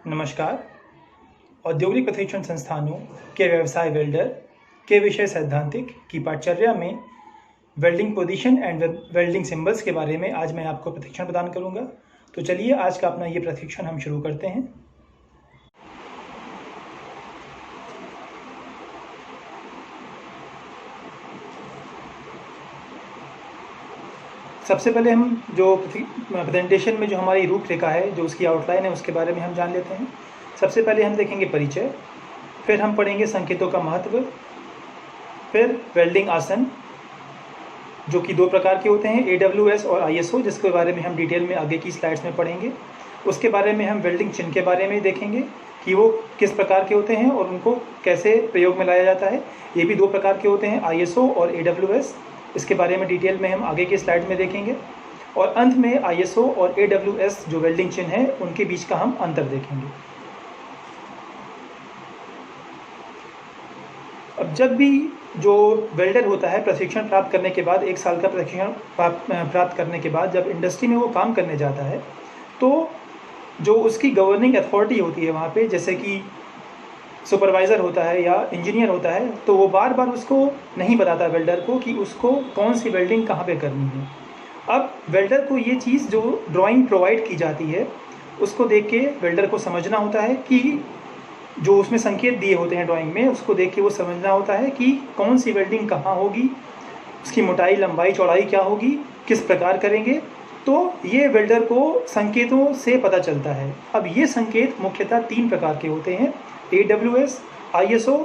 नमस्कार। औद्योगिक प्रशिक्षण संस्थानों के व्यवसाय वेल्डर के विषय सैद्धांतिक की पाठचर्या में welding position and welding symbols के बारे में आज मैं आपको प्रशिक्षण प्रदान करूंगा। तो चलिए आज का अपना ये प्रशिक्षण हम शुरू करते हैं। सबसे पहले हम जो प्रेजेंटेशन में जो हमारी रूपरेखा है, जो उसकी आउटलाइन है, उसके बारे में हम जान लेते हैं। सबसे पहले हम देखेंगे परिचय, फिर हम पढ़ेंगे संकेतों का महत्व, फिर वेल्डिंग आसन जो कि दो प्रकार के होते हैं, AWS और ISO, जिसके बारे में हम डिटेल में आगे की स्लाइड्स में पढ़ेंगे। उसके बारे में हम वेल्डिंग चिन्ह के बारे में देखेंगे कि वो किस प्रकार के होते हैं और उनको कैसे प्रयोग में लाया जाता है। ये भी दो प्रकार के होते हैं, ISO और AWS। इसके बारे में डिटेल में हम आगे की स्लाइड में देखेंगे। और अंत में ISO और AWS जो वेल्डिंग चिन्ह है उनके बीच का हम अंतर देखेंगे। अब जब भी जो वेल्डर होता है प्रशिक्षण प्राप्त करने के बाद, 1 साल का प्रशिक्षण प्राप्त करने के बाद जब इंडस्ट्री में वो काम करने जाता है, तो जो उसकी गवर्निंग अथॉरिटी होती है वहाँ पे, जैसे कि सुपरवाइज़र होता है या इंजीनियर होता है, तो वो बार बार उसको नहीं बताता वेल्डर को कि उसको कौन सी वेल्डिंग कहाँ पे करनी है। अब वेल्डर को ये चीज़ जो ड्राइंग प्रोवाइड की जाती है उसको देख के वेल्डर को समझना होता है कि जो उसमें संकेत दिए होते हैं ड्राइंग में, उसको देख के वो समझना होता है कि कौन सी वेल्डिंग कहाँ होगी, उसकी मोटाई, लंबाई, चौड़ाई क्या होगी, किस प्रकार करेंगे। तो ये वेल्डर को संकेतों से पता चलता है। अब ये संकेत मुख्यतः 3 प्रकार के होते हैं, AWS, ISO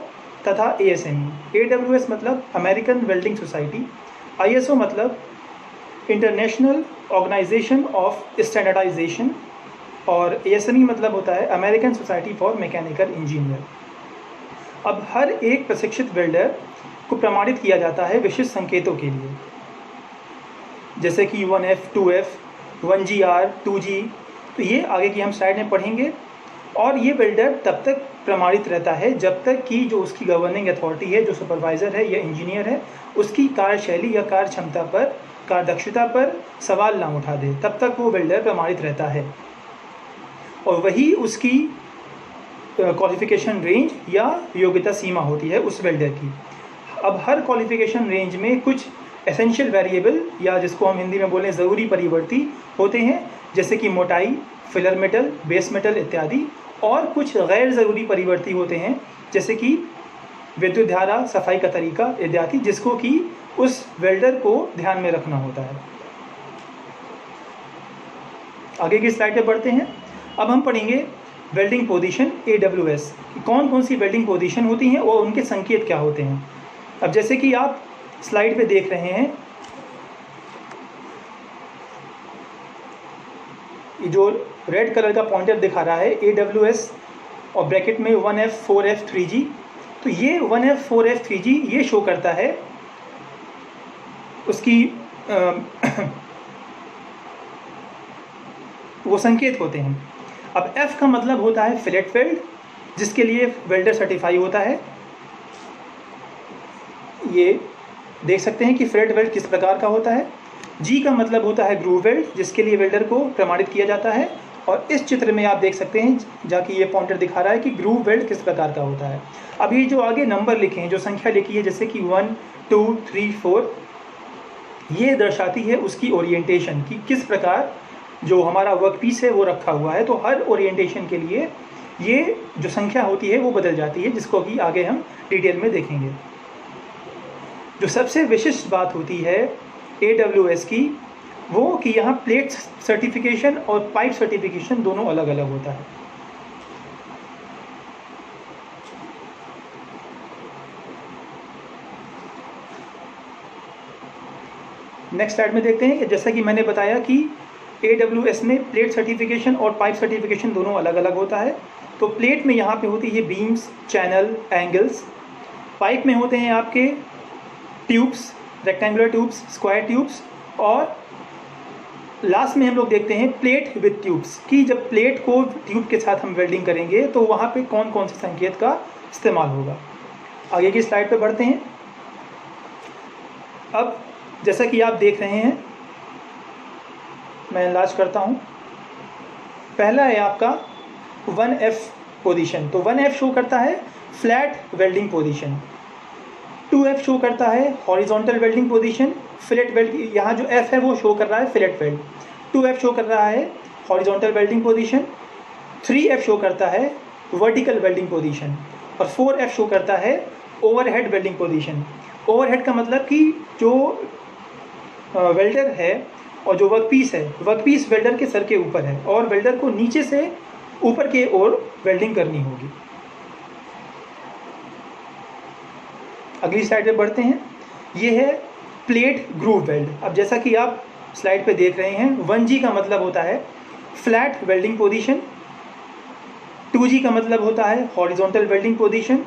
तथा ASME। AWS मतलब अमेरिकन वेल्डिंग सोसाइटी, ISO मतलब इंटरनेशनल ऑर्गेनाइजेशन ऑफ स्टैंडर्डाइजेशन, और ASME मतलब होता है American society for mechanical engineer. अब हर एक प्रशिक्षित वेल्डर को प्रमाणित किया जाता है विशिष्ट संकेतों के लिए, जैसे कि 1F, 2F, 1GR, 2G। तो ये आगे की हम स्लाइड में पढ़ेंगे। और ये वेल्डर तब तक प्रमाणित रहता है जब तक कि जो उसकी गवर्निंग अथॉरिटी है, जो सुपरवाइज़र है या इंजीनियर है, उसकी कार्यशैली या कार्य क्षमता पर, कार्यदक्षता पर सवाल ना उठा दे, तब तक वो वेल्डर प्रमाणित रहता है। और वही उसकी क्वालिफिकेशन रेंज या योग्यता सीमा होती है उस वेल्डर की। अब हर क्वालिफिकेशन रेंज में कुछ एसेंशियल वेरिएबल या जिसको हम हिंदी में बोलें ज़रूरी परिवर्ती होते हैं, जैसे कि मोटाई, फिलर मेटल, बेस मेटल इत्यादि। और कुछ गैर ज़रूरी परिवर्ती होते हैं, जैसे कि विद्युत धारा, सफाई का तरीका इत्यादि, जिसको कि उस वेल्डर को ध्यान में रखना होता है। आगे की स्लाइड पे बढ़ते हैं। अब हम पढ़ेंगे वेल्डिंग पोजीशन AWS, कौन कौन सी वेल्डिंग पोजीशन होती हैं और उनके संकेत क्या होते हैं। अब जैसे कि आप स्लाइड पे देख रहे हैं, जो रेड कलर का पॉइंटर दिखा रहा है AWS और ब्रैकेट में 1F, 4F, 3G। तो ये 1F, 4F, 3G ये शो करता है उसकी वो संकेत होते हैं। अब F का मतलब होता है फिलेट वेल्ड, जिसके लिए वेल्डर सर्टिफाई होता है। ये देख सकते हैं कि फिलेट वेल्ड किस प्रकार का होता है। G का मतलब होता है ग्रूव वेल्ड, जिसके लिए वेल्डर को प्रमाणित किया जाता है। और इस चित्र में आप देख सकते हैं जाकि ये पॉइंटर दिखा रहा है कि ग्रूव वेल्ड किस प्रकार का होता है। अब ये जो आगे नंबर लिखे हैं, जो संख्या लिखी है, जैसे कि 1, 2, 3, 4, ये दर्शाती है उसकी ओरिएंटेशन कि किस प्रकार जो हमारा वर्क पीस है वो रखा हुआ है। तो हर ओरिएंटेशन के लिए ये जो संख्या होती है वो बदल जाती है, जिसको कि आगे हम डिटेल में देखेंगे। जो सबसे विशिष्ट बात होती है AWS की, वो कि यहाँ प्लेट सर्टिफिकेशन और पाइप सर्टिफिकेशन दोनों अलग अलग होता है। नेक्स्ट स्लाइड में देखते हैं कि जैसा कि मैंने बताया कि AWS में प्लेट सर्टिफिकेशन और पाइप सर्टिफिकेशन दोनों अलग अलग होता है। तो प्लेट में यहाँ पे होती है बीम्स, चैनल, एंगल्स। पाइप में होते हैं आपके tubes, rectangular tubes, square tubes. और लास्ट में हम लोग देखते हैं प्लेट विद ट्यूब्स, कि जब प्लेट को ट्यूब के साथ हम वेल्डिंग करेंगे तो वहाँ पे कौन कौन से संकेत का इस्तेमाल होगा। आगे की स्लाइड पे बढ़ते हैं। अब जैसा कि आप देख रहे हैं, मैं इलाज करता हूँ। पहला है आपका 1F पोजीशन, तो 1F शो करता है flat welding position, 2F show करता है horizontal welding position, fillet weld, यहाँ जो F है वो शो कर रहा है फिलेट वेल्ड, 2F शो कर रहा है horizontal welding position, 3F show करता है वर्टिकल वेल्डिंग पोजीशन, और 4F शो करता है ओवरहेड वेल्डिंग पोजीशन। ओवरहेड का मतलब कि जो वेल्डर है और जो वर्कपीस है, वर्कपीस वेल्डर के सर के ऊपर है और वेल्डर को नीचे से ऊपर के ओर वेल्डिंग करनी होगी। अगली स्लाइड पे बढ़ते हैं। ये है प्लेट ग्रूव वेल्ड। अब जैसा कि आप स्लाइड पे देख रहे हैं, 1G का मतलब होता है फ्लैट वेल्डिंग पोजीशन, 2G का मतलब होता है हॉरिजॉन्टल वेल्डिंग पोजीशन,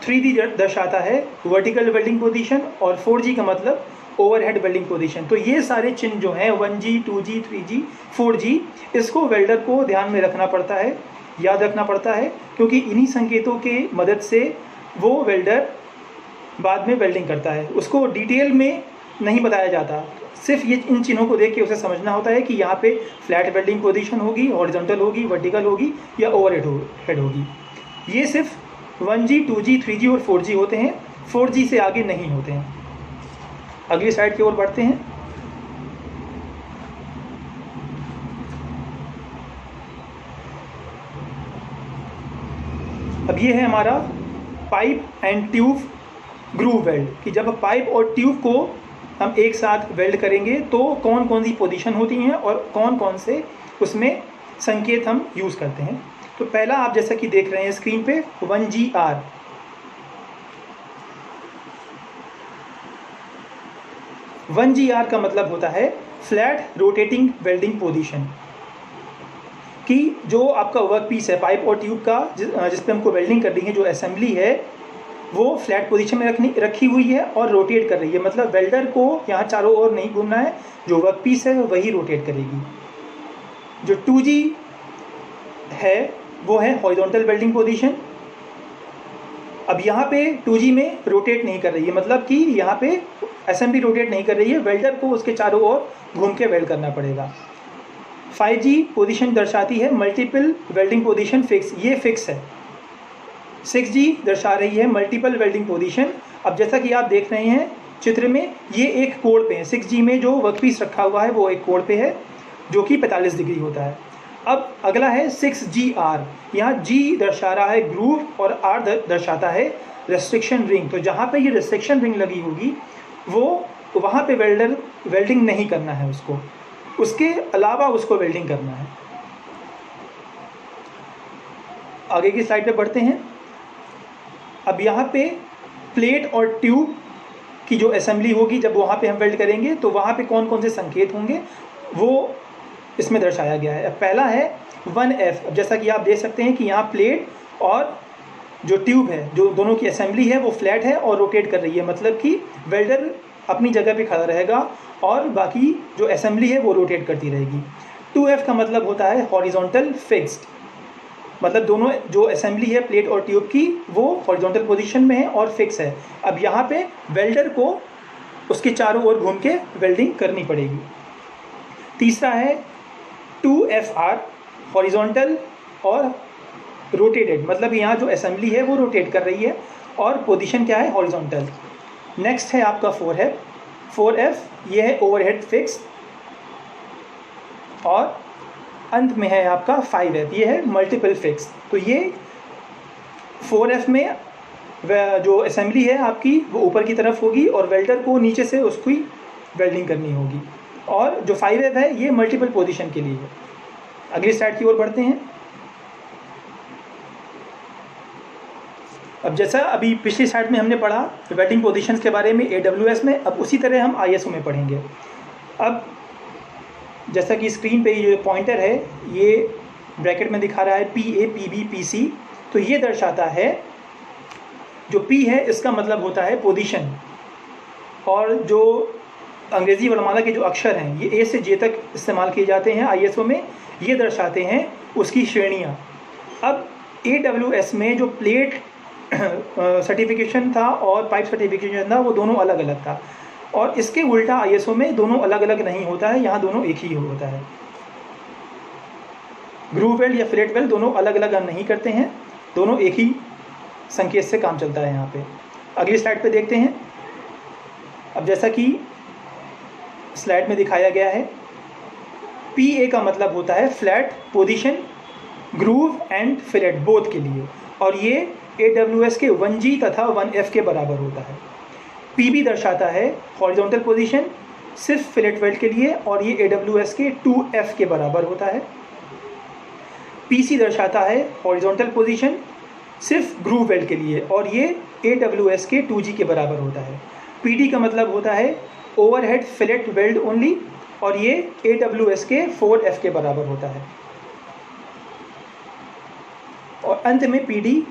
3G दर्शाता है वर्टिकल वेल्डिंग पोजीशन, और 4G का मतलब ओवरहेड वेल्डिंग पोजीशन। तो ये सारे चिन्ह जो हैं 1G, 2G, 3G, 4G, इसको वेल्डर को ध्यान में रखना पड़ता है, याद रखना पड़ता है, क्योंकि इन्हीं संकेतों के मदद से वो वेल्डर बाद में वेल्डिंग करता है। उसको डिटेल में नहीं बताया जाता, सिर्फ ये इन चिन्हों को देख के उसे समझना होता है कि यहाँ पे फ्लैट वेल्डिंग पोजीशन होगी, हॉरिजॉन्टल होगी, वर्टिकल होगी या ओवरहेड होगी। ये सिर्फ 1G, 2G, 3G और 4G होते हैं, 4G से आगे नहीं होते हैं। अगली स्लाइड की ओर बढ़ते हैं। अब ये है हमारा pipe and tube groove weld, कि जब पाइप और ट्यूब को हम एक साथ वेल्ड करेंगे तो कौन कौन सी पोजीशन होती हैं और कौन कौन से उसमें संकेत हम यूज़ करते हैं। तो पहला आप जैसा कि देख रहे हैं स्क्रीन पे 1GR। 1GR का मतलब होता है फ्लैट रोटेटिंग वेल्डिंग पोजीशन, कि जो आपका वर्क पीस है पाइप और ट्यूब का जिस पे हमको वेल्डिंग करनी है, जो असेंबली है वो फ्लैट पोजीशन में रखी हुई है और रोटेट कर रही है। मतलब वेल्डर को यहाँ चारों ओर नहीं घूमना है, जो वर्क पीस है वही रोटेट करेगी। जो 2G है वो है हॉरिजॉन्टल वेल्डिंग पोजीशन। अब यहाँ पे 2G में रोटेट नहीं कर रही है, मतलब कि यहाँ पे असेंबली रोटेट नहीं कर रही है, वेल्डर को उसके चारों ओर घूम के वेल्ड करना पड़ेगा। 5G पोजीशन दर्शाती है मल्टीपल वेल्डिंग पोजीशन फिक्स, ये फिक्स है। 6G दर्शा रही है मल्टीपल वेल्डिंग पोजीशन। अब जैसा कि आप देख रहे हैं चित्र में, ये एक कोण पे है, 6G में जो वर्कपीस रखा हुआ है वो एक कोण पे है जो कि 45 डिग्री होता है। अब अगला है 6GR। यहाँ G दर्शा रहा है ग्रूव और R दर्शाता है रेस्ट्रिक्शन रिंग। तो जहाँ पे ये रेस्ट्रिक्शन रिंग लगी होगी वो वहाँ पे वेल्डर वेल्डिंग नहीं करना है, उसके अलावा उसको वेल्डिंग करना है। आगे की स्लाइड पे बढ़ते हैं। अब यहाँ पे प्लेट और ट्यूब की जो असेंबली होगी, जब वहाँ पे हम वेल्ड करेंगे तो वहाँ पे कौन कौन से संकेत होंगे वो इसमें दर्शाया गया है। अब पहला है 1F। अब जैसा कि आप देख सकते हैं कि यहाँ प्लेट और जो ट्यूब है, जो दोनों की असेंबली है वो फ्लैट है और रोटेट कर रही है, मतलब कि वेल्डर अपनी जगह पे खड़ा रहेगा और बाकी जो असेंबली है वो रोटेट करती रहेगी। 2F का मतलब होता है हॉरिजॉन्टल फिक्स्ड, मतलब दोनों जो असेंबली है प्लेट और ट्यूब की वो हॉरिजॉन्टल पोजीशन में है और फिक्स है। अब यहाँ पे वेल्डर को उसके चारों ओर घूम के वेल्डिंग करनी पड़ेगी। तीसरा है 2FR, हॉरिजॉन्टल और रोटेटेड, मतलब यहाँ जो असेंबली है वो रोटेट कर रही है और पोजीशन क्या है, हॉरिजॉन्टल। नेक्स्ट है आपका 4F, ये है ओवरहेड फिक्स, और अंत में है आपका 5F, ये है मल्टीपल फिक्स। तो ये 4F में जो असेंबली है आपकी वो ऊपर की तरफ होगी और वेल्डर को नीचे से उसकी वेल्डिंग करनी होगी, और जो 5F है ये मल्टीपल पोजीशन के लिए है। अगली स्लाइड की ओर बढ़ते हैं। अब जैसा अभी पिछली स्लाइड में हमने पढ़ा वेल्डिंग पोजीशंस के बारे में AWS में, अब उसी तरह हम ISO में पढ़ेंगे। अब जैसा कि स्क्रीन पे ये पॉइंटर है ये ब्रैकेट में दिखा रहा है PA, PB, PC, तो ये दर्शाता है, जो P है इसका मतलब होता है पोजीशन, और जो अंग्रेज़ी वर्णमाला के जो अक्षर हैं ये A से J तक इस्तेमाल किए जाते हैं ISO में, ये दर्शाते हैं उसकी श्रेणियाँ। अब AWS में जो प्लेट सर्टिफिकेशन था और पाइप सर्टिफिकेशन था वो दोनों अलग अलग था, और इसके उल्टा ISO में दोनों अलग अलग नहीं होता है, यहाँ दोनों एक ही होता है। ग्रूव वेल्ड या फिलेट वेल्ड दोनों अलग अलग हम नहीं करते हैं, दोनों एक ही संकेत से काम चलता है यहाँ पे। अगली स्लाइड पे देखते हैं। अब जैसा कि स्लाइड में दिखाया गया है, PA का मतलब होता है flat position, groove and fillet both के लिए, और ये AWS के 1G तथा 1F के बराबर होता है। PB दर्शाता है हॉरिजॉन्टल पोजीशन सिर्फ फिलेट वेल्ड के लिए, और ये AWS के 2F के बराबर होता है। PC दर्शाता है हॉरिजॉन्टल पोजीशन सिर्फ ग्रूव वेल्ड के लिए, और ये AWS के 2G के बराबर होता है। PD का मतलब होता है ओवरहेड फिलेट वेल्ड ओनली, और ये AWS के 4F के बराबर होता है। और अंत में PD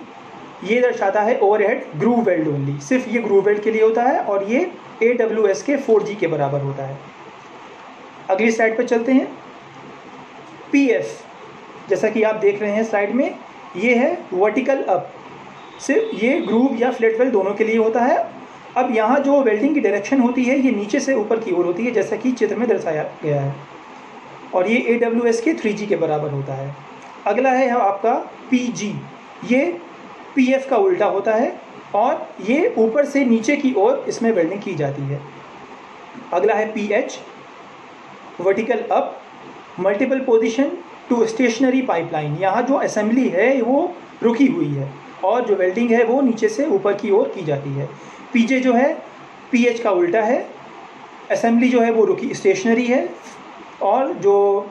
ये दर्शाता है ओवरहेड ग्रूव वेल्ड ओनली, सिर्फ ये ग्रूव वेल्ड के लिए होता है, और ये AWS के 4G के बराबर होता है। अगली स्लाइड पर चलते हैं। PF जैसा कि आप देख रहे हैं स्लाइड में, ये है वर्टिकल अप, सिर्फ ये ग्रूव या फ्लैट वेल्ड दोनों के लिए होता है। अब यहाँ जो वेल्डिंग की डायरेक्शन होती है ये नीचे से ऊपर की ओर होती है, जैसा कि चित्र में दर्शाया गया है, और ये AWS के 3G के बराबर होता है। अगला है आपका PG, ये PF का उल्टा होता है, और ये ऊपर से नीचे की ओर इसमें वेल्डिंग की जाती है। अगला है PH, vertical up, multiple position to stationary pipeline, यहाँ जो असेंबली है वो रुकी हुई है, और जो वेल्डिंग है वो नीचे से ऊपर की ओर की जाती है। PJ जो है PH का उल्टा है, असेंबली जो है वो रुकी स्टेशनरी है, और जो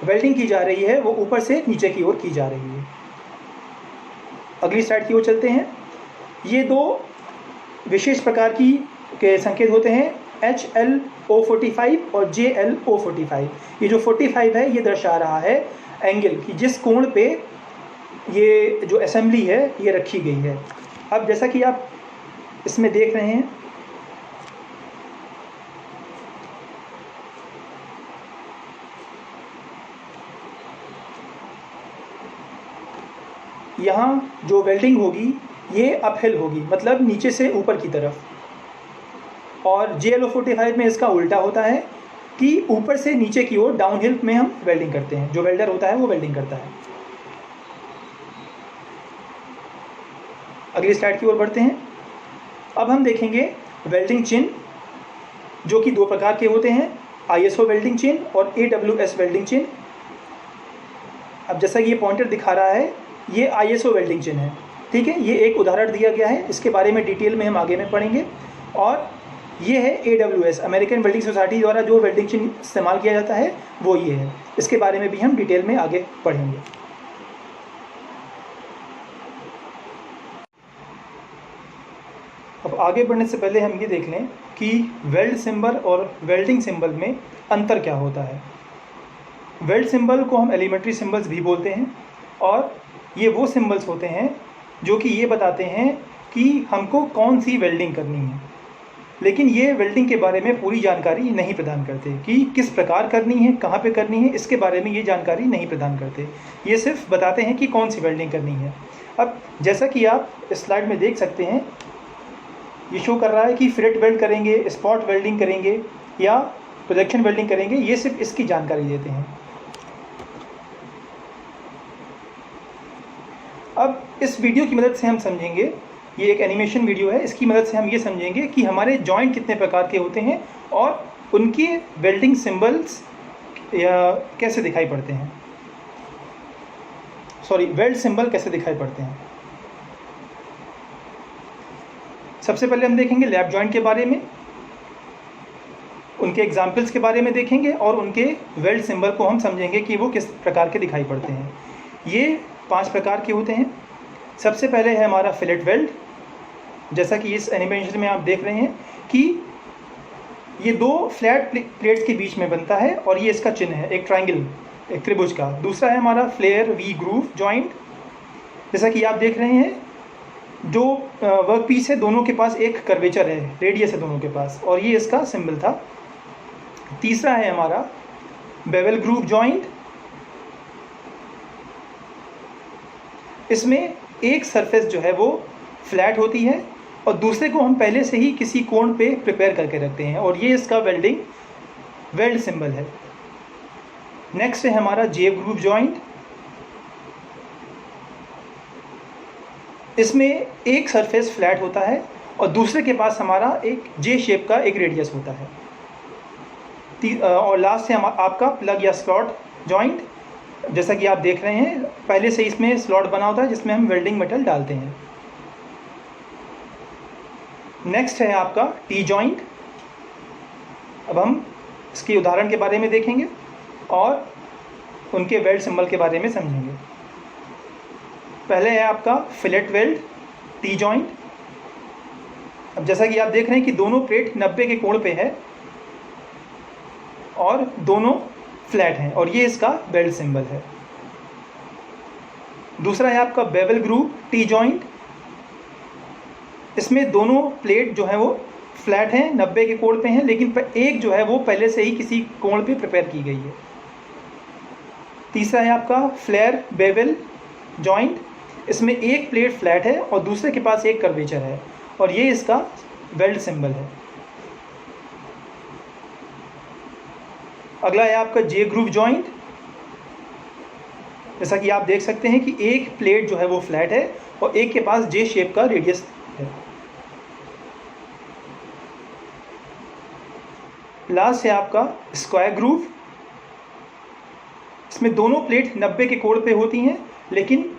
वेल्डिंग की जा रही है वो ऊपर से नीचे की ओर की जा रही है। अगली स्लाइड की ओर चलते हैं। ये दो विशेष प्रकार के संकेत होते हैं, HLO45 और JLO45। ये जो 45 है ये दर्शा रहा है एंगल की, जिस कोण पे ये जो असेंबली है ये रखी गई है। अब जैसा कि आप इसमें देख रहे हैं, यहाँ जो वेल्डिंग होगी ये अपहिल होगी, मतलब नीचे से ऊपर की तरफ, और JLO45 में इसका उल्टा होता है कि ऊपर से नीचे की ओर डाउनहिल में हम वेल्डिंग करते हैं, जो वेल्डर होता है वो वेल्डिंग करता है। अगली स्लाइड की ओर बढ़ते हैं। अब हम देखेंगे वेल्डिंग चिन्ह, जो कि दो प्रकार के होते हैं, ISO वेल्डिंग चिन्ह और AWS वेल्डिंग चिन्ह। अब जैसा कि ये पॉइंटर दिखा रहा है, ये ISO वेल्डिंग चिन्ह है, ठीक है। ये एक उदाहरण दिया गया है, इसके बारे में डिटेल में हम आगे में पढ़ेंगे। और ये है AWS, अमेरिकन वेल्डिंग सोसाइटी द्वारा जो वेल्डिंग चिन्ह इस्तेमाल किया जाता है वो ये है, इसके बारे में भी हम डिटेल में आगे पढ़ेंगे। अब आगे बढ़ने से पहले हम ये देख लें कि वेल्ड सिंबल और वेल्डिंग सिंबल में अंतर क्या होता है। वेल्ड सिंबल को हम एलिमेंट्री सिंबल्स भी बोलते हैं, और ये वो सिंबल्स होते हैं जो कि ये बताते हैं कि हमको कौन सी वेल्डिंग करनी है, लेकिन ये वेल्डिंग के बारे में पूरी जानकारी नहीं प्रदान करते कि किस प्रकार करनी है, कहाँ पे करनी है, इसके बारे में ये जानकारी नहीं प्रदान करते। ये सिर्फ बताते हैं कि कौन सी वेल्डिंग करनी है। अब जैसा कि आप इस स्लाइड में देख सकते हैं, ये शो कर रहा है कि फिलेट वेल्ड करेंगे, स्पॉट वेल्डिंग करेंगे या प्रोजेक्शन वेल्डिंग करेंगे, ये सिर्फ इसकी जानकारी देते हैं। अब इस वीडियो की मदद से हम समझेंगे, ये एक एनिमेशन वीडियो है, इसकी मदद से हम ये समझेंगे कि हमारे जॉइंट कितने प्रकार के होते हैं और उनके वेल्डिंग सिंबल्स या कैसे दिखाई पड़ते हैं, वेल्ड सिंबल कैसे दिखाई पड़ते हैं। सबसे पहले हम देखेंगे लैप जॉइंट के बारे में, उनके एग्जाम्पल्स के बारे में देखेंगे, और उनके वेल्ड सिंबल को हम समझेंगे कि वो किस प्रकार के दिखाई पड़ते हैं। ये 5 प्रकार के होते हैं। सबसे पहले है हमारा फिलेट वेल्ड, जैसा कि इस एनिमेशन में आप देख रहे हैं कि ये 2 फ्लैट प्लेट्स के बीच में बनता है, और ये इसका चिन्ह है, एक ट्रायंगल, एक त्रिभुज का। दूसरा है हमारा फ्लेयर वी ग्रूव जॉइंट, जैसा कि आप देख रहे हैं, जो वर्क पीस है दोनों के पास एक कर्वेचर है, रेडियस है दोनों के पास, और ये इसका सिंबल था। तीसरा है हमारा बेवल ग्रूव जॉइंट, इसमें एक सरफेस जो है वो फ्लैट होती है और दूसरे को हम पहले से ही किसी कोण पे प्रिपेयर करके रखते हैं, और ये इसका वेल्ड सिंबल है। नेक्स्ट है हमारा जे ग्रूव जॉइंट, इसमें एक सरफेस फ्लैट होता है और दूसरे के पास हमारा एक जे शेप का एक रेडियस होता है। और लास्ट है आपका प्लग या स्लॉट जॉइंट। जैसा कि आप देख रहे हैं, पहले से इसमें स्लॉट बना होता है जिसमें हम वेल्डिंग मेटल डालते हैं। नेक्स्ट है आपका टी जॉइंट। अब हम इसके उदाहरण के बारे में देखेंगे और उनके वेल्ड सिंबल के बारे में समझेंगे। पहले है आपका फिलेट वेल्ड टी जॉइंट। अब जैसा कि आप देख रहे हैं कि दोनों प्लेट 90 के कोण पे है और दोनों फ्लैट हैं और ये इसका वेल्ड सिंबल है। दूसरा है आपका बेवल ग्रूव टी जॉइंट। इसमें दोनों प्लेट जो है वो फ्लैट हैं, 90 के कोण पे हैं, लेकिन एक जो है वो पहले से ही किसी कोण पे प्रिपेयर की गई है। तीसरा है आपका फ्लेयर बेवल जॉइंट। इसमें एक प्लेट फ्लैट है और दूसरे के पास एक कर्वेचर है और ये इसका वेल्ड सिंबल है। अगला है आपका जे ग्रूव जॉइंट। जैसा कि आप देख सकते हैं कि एक प्लेट जो है वो फ्लैट है और एक के पास जे शेप का रेडियस है। लास्ट है आपका स्क्वायर ग्रूव। इसमें दोनों प्लेट 90 के कोण पे होती हैं लेकिन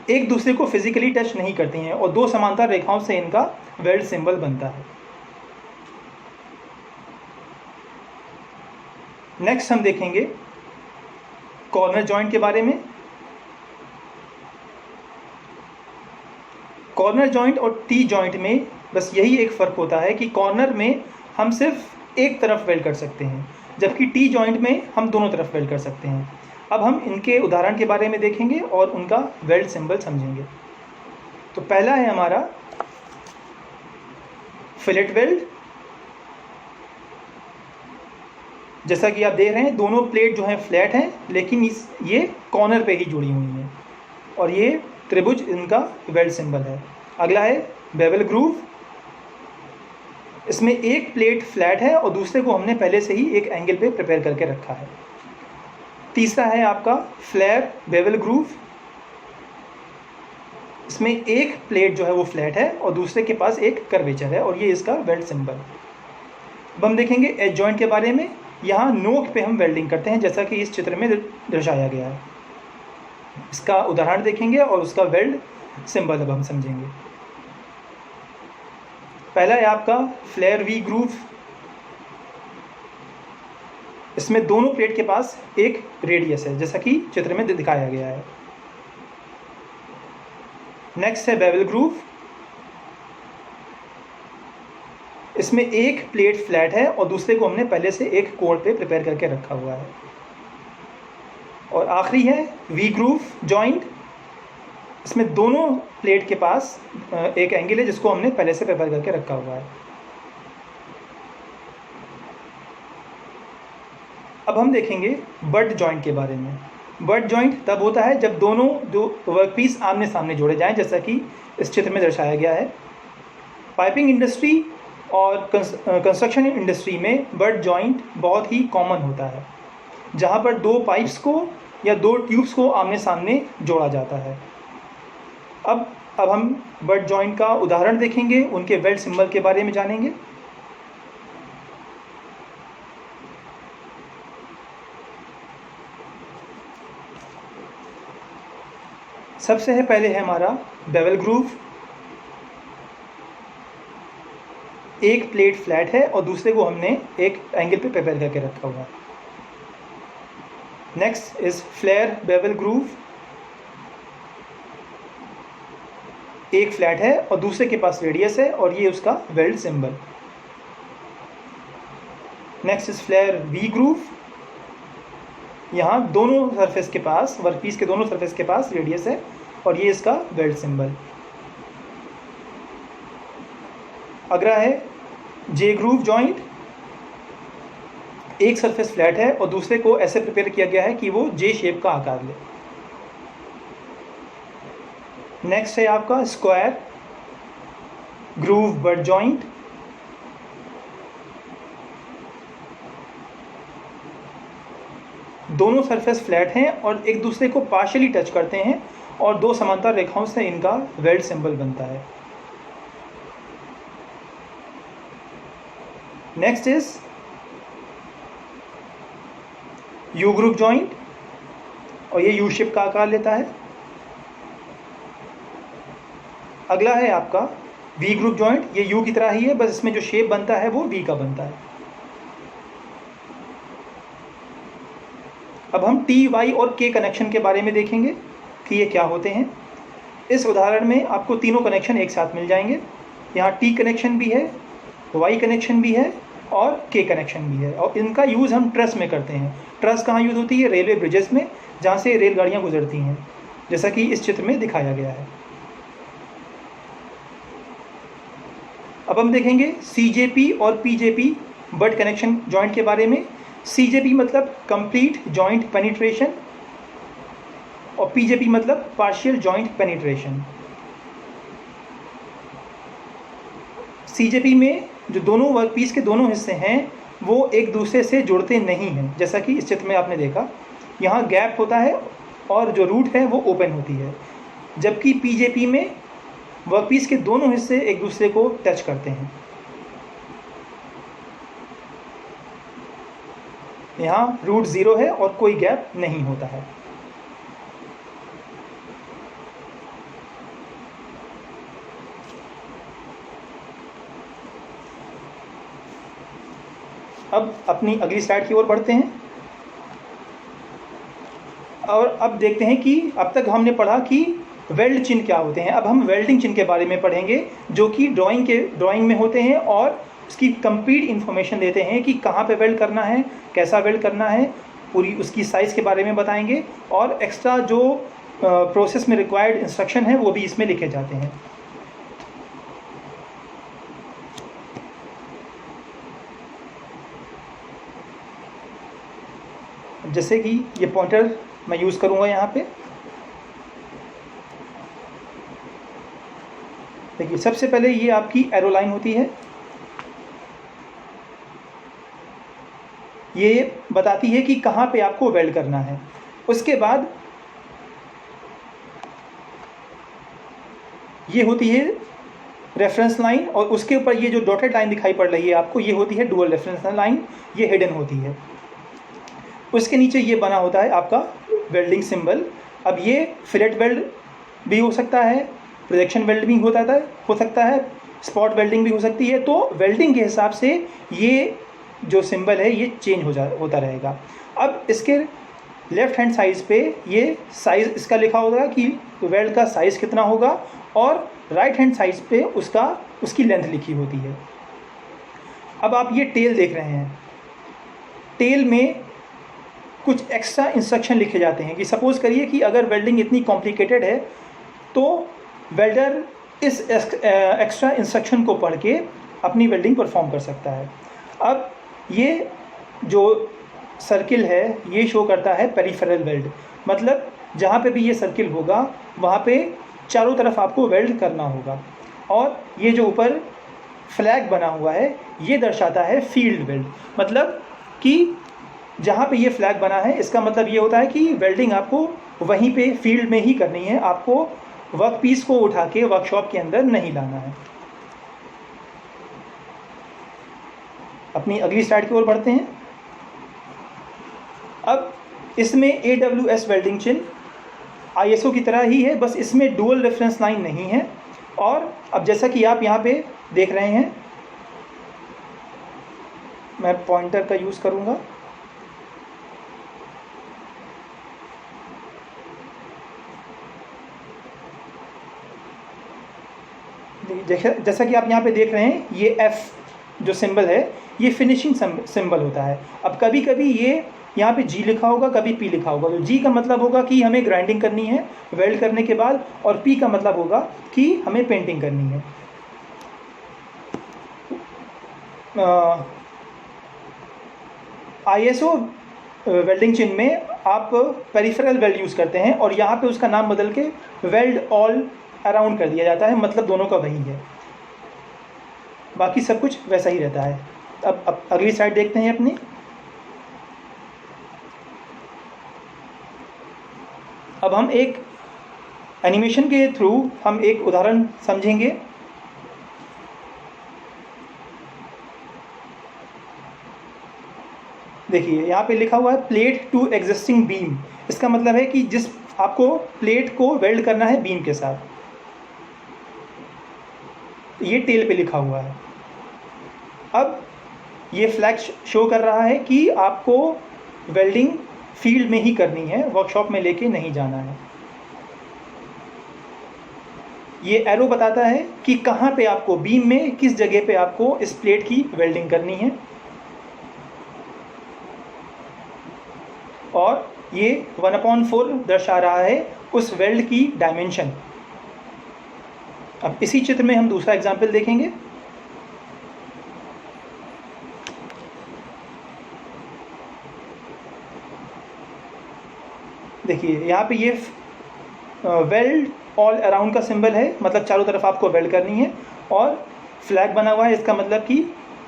एक दूसरे को फिजिकली टच नहीं करती हैं और दो समांतर रेखाओं से इनका वेल्ड सिंबल बनता है। नेक्स्ट हम देखेंगे कॉर्नर जॉइंट के बारे में। कॉर्नर जॉइंट और टी जॉइंट में बस यही एक फ़र्क होता है कि कॉर्नर में हम सिर्फ एक तरफ वेल्ड कर सकते हैं जबकि टी जॉइंट में हम दोनों तरफ वेल्ड कर सकते हैं। अब हम इनके उदाहरण के बारे में देखेंगे और उनका वेल्ड सिंबल समझेंगे। तो पहला है हमारा फिलेट वेल्ड। जैसा कि आप देख रहे हैं दोनों प्लेट जो हैं फ्लैट हैं लेकिन ये कॉर्नर पे ही जुड़ी हुई हैं और ये त्रिभुज इनका वेल्ड सिंबल है। अगला है बेवल ग्रूव। इसमें एक प्लेट फ्लैट है और दूसरे को हमने पहले से ही एक एंगल पे प्रिपेयर करके रखा है। तीसरा है आपका फ्लेयर बेवल ग्रूव। इसमें एक प्लेट जो है वो फ्लैट है और दूसरे के पास एक कर्वेचर है और ये इसका वेल्ड सिंबल। अब हम देखेंगे एज जॉइंट के बारे में। यहाँ नोक पे हम वेल्डिंग करते हैं जैसा कि इस चित्र में दर्शाया गया है। इसका उदाहरण देखेंगे और उसका वेल्ड सिंबल अब हम समझेंगे। पहला है आपका फ्लेयर वी ग्रूव। इसमें दोनों प्लेट के पास एक रेडियस है जैसा कि चित्र में दिखाया गया है। नेक्स्ट है बेवल ग्रूव। इसमें एक प्लेट फ्लैट है और दूसरे को हमने पहले से एक कोण पे प्रिपेयर करके रखा हुआ है। और आखिरी है वी ग्रूव जॉइंट। इसमें दोनों प्लेट के पास एक एंगल है जिसको हमने पहले से प्रिपेयर करके रखा हुआ है। अब हम देखेंगे बट जॉइंट के बारे में। बट जॉइंट तब होता है जब दोनों जो वर्कपीस आमने सामने जोड़े जाएं जैसा कि इस चित्र में दर्शाया गया है। पाइपिंग इंडस्ट्री और कंस्ट्रक्शन इंडस्ट्री में बट जॉइंट बहुत ही कॉमन होता है जहां पर दो पाइप्स को या दो ट्यूब्स को आमने सामने जोड़ा जाता है। अब हम बट जॉइंट का उदाहरण देखेंगे, उनके वेल्ड सिंबल के बारे में जानेंगे। सबसे है पहले है हमारा बेवल ग्रूव। एक प्लेट फ्लैट है और दूसरे को हमने एक एंगल पे प्रिपेयर करके रखा हुआ है। Next is flare bevel groove. एक फ्लैट है और दूसरे के पास रेडियस है और ये उसका weld symbol. Next is flare V groove. यहाँ दोनों सरफेस के पास, वर्कपीस के दोनों सरफेस के पास रेडियस है और ये इसका वेल्ड सिंबल। अगला है जे ग्रूव जॉइंट। एक सरफेस फ्लैट है और दूसरे को ऐसे प्रिपेयर किया गया है कि वो जे शेप का आकार ले। नेक्स्ट है आपका स्क्वायर ग्रूव बट जॉइंट। दोनों सरफेस फ्लैट हैं और एक दूसरे को पार्शियली टच करते हैं और दो समांतर रेखाओं से इनका वेल्ड सिंबल बनता है। Next is you group joint, और ये यू शेप का आकार लेता है। अगला है आपका वी ग्रुप जॉइंट, ये यू की तरह ही है, बस इसमें जो शेप बनता है वो वी का बनता है। अब हम टी, वाई और के कनेक्शन के बारे में देखेंगे कि ये क्या होते हैं। इस उदाहरण में आपको तीनों कनेक्शन एक साथ मिल जाएंगे। यहाँ टी कनेक्शन भी है, वाई कनेक्शन भी है और के कनेक्शन भी है, और इनका यूज़ हम ट्रस में करते हैं। ट्रस कहाँ यूज़ होती है? रेलवे ब्रिजेस में, जहाँ से रेलगाड़ियाँ गुजरती हैं, जैसा कि इस चित्र में दिखाया गया है। अब हम देखेंगे सीजेपी और पीजेपी बट कनेक्शन जॉइंट के बारे में। सीजेपी मतलब कंप्लीट जॉइंट पेनिट्रेशन और पीजेपी मतलब पार्शियल जॉइंट पेनिट्रेशन। सीजेपी में जो दोनों वर्कपीस के दोनों हिस्से हैं वो एक दूसरे से जुड़ते नहीं हैं, जैसा कि इस चित्र में आपने देखा। यहाँ गैप होता है और जो रूट है वो ओपन होती है, जबकि पीजेपी में वर्कपीस के दोनों हिस्से एक दूसरे को टच करते हैं। यहाँ रूट 0 है और कोई गैप नहीं होता है। अब अपनी अगली स्लाइड की ओर बढ़ते हैं और अब देखते हैं कि अब तक हमने पढ़ा कि वेल्ड चिन्ह क्या होते हैं। अब हम वेल्डिंग चिन्ह के बारे में पढ़ेंगे, जो कि ड्राइंग में होते हैं और उसकी कंप्लीट इन्फॉर्मेशन देते हैं कि कहाँ पे वेल्ड करना है, कैसा वेल्ड करना है, पूरी उसकी साइज़ के बारे में बताएंगे, और एक्स्ट्रा जो प्रोसेस में रिक्वायर्ड इंस्ट्रक्शन है वो भी इसमें लिखे जाते हैं। जैसे कि ये पॉइंटर मैं यूज़ करूँगा यहाँ पे। देखिए, सबसे पहले ये आपकी एरो लाइन होती है, ये बताती है कि कहाँ पे आपको वेल्ड करना है। उसके बाद ये होती है रेफरेंस लाइन, और उसके ऊपर ये जो डॉटेड लाइन दिखाई पड़ रही है आपको, ये होती है डुअल रेफरेंस लाइन, ये हिडन होती है। उसके नीचे ये बना होता है आपका वेल्डिंग सिंबल। अब ये फिलेट वेल्ड भी हो सकता है, प्रोजेक्शन वेल्ड भी हो सकता है, स्पॉट वेल्डिंग भी हो सकती है। तो वेल्डिंग के हिसाब से ये जो सिंबल है ये चेंज होता रहेगा। अब इसके लेफ़्ट हैंड साइड पे ये साइज़ इसका लिखा होगा कि वेल्ड का साइज़ कितना होगा, और राइट हैंड साइड पे उसकी लेंथ लिखी होती है। अब आप ये टेल देख रहे हैं, टेल में कुछ एक्स्ट्रा इंस्ट्रक्शन लिखे जाते हैं कि सपोज़ करिए कि अगर वेल्डिंग इतनी कॉम्प्लिकेटेड है तो वेल्डर इस एक्स्ट्रा इंस्ट्रक्शन को पढ़ के अपनी वेल्डिंग परफॉर्म कर सकता है। अब ये जो सर्किल है ये शो करता है पेरिफेरल वेल्ड, मतलब जहाँ पे भी ये सर्किल होगा वहाँ पे चारों तरफ आपको वेल्ड करना होगा। और ये जो ऊपर फ्लैग बना हुआ है ये दर्शाता है फील्ड वेल्ड, मतलब कि जहाँ पे ये फ्लैग बना है इसका मतलब ये होता है कि वेल्डिंग आपको वहीं पे फील्ड में ही करनी है, आपको वर्कपीस को उठा के वर्कशॉप के अंदर नहीं लाना है। अपनी अगली स्लाइड की ओर बढ़ते हैं। अब इसमें AWS वेल्डिंग चिन्ह ISO की तरह ही है, बस इसमें डुअल रेफरेंस लाइन नहीं है। और अब जैसा कि आप यहाँ पे देख रहे हैं, मैं पॉइंटर का यूज़ करूँगा। जैसा कि आप यहाँ पे देख रहे हैं, ये F जो सिंबल है ये फिनिशिंग सिंबल होता है। अब कभी कभी ये यहाँ पे G लिखा होगा, कभी P लिखा होगा। तो G का मतलब होगा कि हमें ग्राइंडिंग करनी है वेल्ड करने के बाद, और P का मतलब होगा कि हमें पेंटिंग करनी है। ISO वेल्डिंग चिन्ह में आप पेरिफेरल वेल्ड यूज़ करते हैं, और यहाँ पे उसका नाम बदल के वेल्ड ऑल अराउंड कर दिया जाता है, मतलब दोनों का वही है, बाकी सब कुछ वैसा ही रहता है। अब अगली स्लाइड देखते हैं अपनी। अब हम एक एनिमेशन के थ्रू हम एक उदाहरण समझेंगे। देखिए यहाँ पे लिखा हुआ है प्लेट टू एग्जिस्टिंग बीम। इसका मतलब है कि जिस आपको प्लेट को वेल्ड करना है बीम के साथ, ये टेल पे लिखा हुआ है। अब ये फ्लैग शो कर रहा है कि आपको वेल्डिंग फील्ड में ही करनी है, वर्कशॉप में लेके नहीं जाना है। ये एरो बताता है कि कहाँ पे आपको बीम में किस जगह पे आपको इस प्लेट की वेल्डिंग करनी है, और ये 1/4 दर्शा रहा है उस वेल्ड की डायमेंशन। अब इसी चित्र में हम दूसरा एग्जाम्पल देखेंगे। देखिए यहाँ पे ये वेल्ड ऑल अराउंड का सिंबल है, मतलब चारों तरफ आपको वेल्ड करनी है, और फ्लैग बना हुआ है, इसका मतलब कि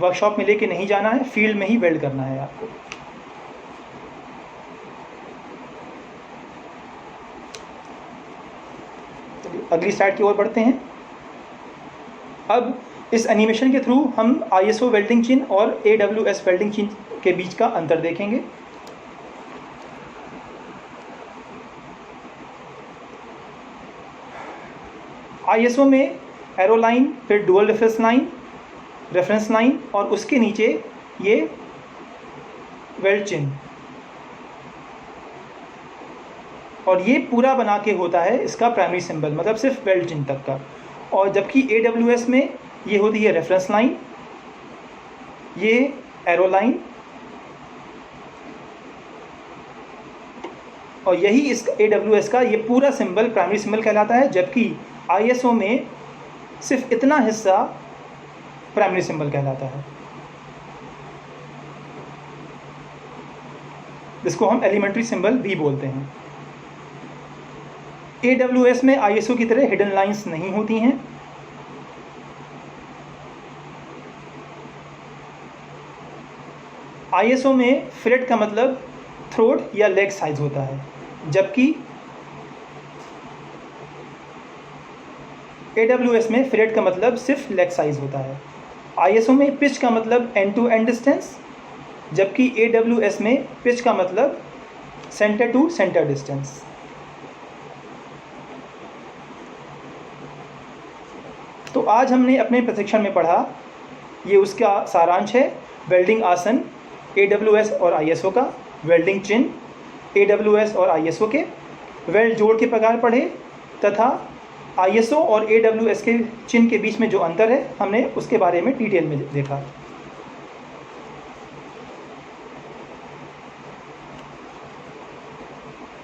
वर्कशॉप में लेके नहीं जाना है, फील्ड में ही वेल्ड करना है आपको। अगली स्लाइड की ओर बढ़ते हैं। अब इस एनिमेशन के थ्रू हम ISO वेल्डिंग चिन्ह और AWS वेल्डिंग चिन्ह के बीच का अंतर देखेंगे। ISO में एरो लाइन, फिर डुअल रेफरेंस लाइन और उसके नीचे ये वेल्ड चिन्ह, और ये पूरा बना के होता है इसका प्राइमरी सिंबल, मतलब सिर्फ वेल्ड चिन्ह तक का। और जबकि AWS में ये होती है रेफरेंस लाइन, ये एरो लाइन, और यही इस AWS का ये पूरा सिंबल प्राइमरी सिंबल कहलाता है, जबकि ISO में सिर्फ इतना हिस्सा प्राइमरी सिंबल कहलाता है, जिसको हम एलिमेंट्री सिंबल भी बोलते हैं। AWS में ISO की तरह हिडन लाइंस नहीं होती हैं। ISO में फिलेट का मतलब थ्रोट या लेग साइज होता है, जबकि AWS में फिलेट का मतलब सिर्फ लेग साइज होता है। ISO में पिच का मतलब एंड टू एंड डिस्टेंस, जबकि AWS में पिच का मतलब सेंटर टू सेंटर डिस्टेंस। तो आज हमने अपने प्रशिक्षण में पढ़ा, ये उसका सारांश है। वेल्डिंग आसन AWS और ISO का, वेल्डिंग चिन्ह AWS और ISO के, वेल्ड जोड़ के प्रकार पढ़े, तथा ISO और AWS के चिन्ह के बीच में जो अंतर है हमने उसके बारे में डिटेल में देखा।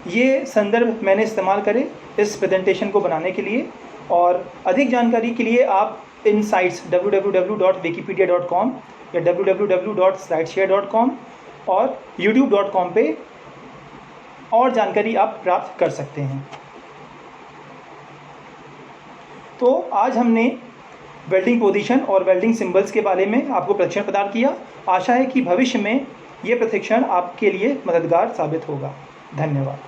ये संदर्भ मैंने इस्तेमाल करे इस प्रेजेंटेशन को बनाने के लिए, और अधिक जानकारी के लिए आप इन साइट्स www.wikipedia.com या www.slideshare.com और youtube.com पे और जानकारी आप प्राप्त कर सकते हैं। तो आज हमने वेल्डिंग पोजीशन और वेल्डिंग सिंबल्स के बारे में आपको प्रशिक्षण प्रदान किया। आशा है कि भविष्य में ये प्रशिक्षण आपके लिए मददगार साबित होगा। धन्यवाद।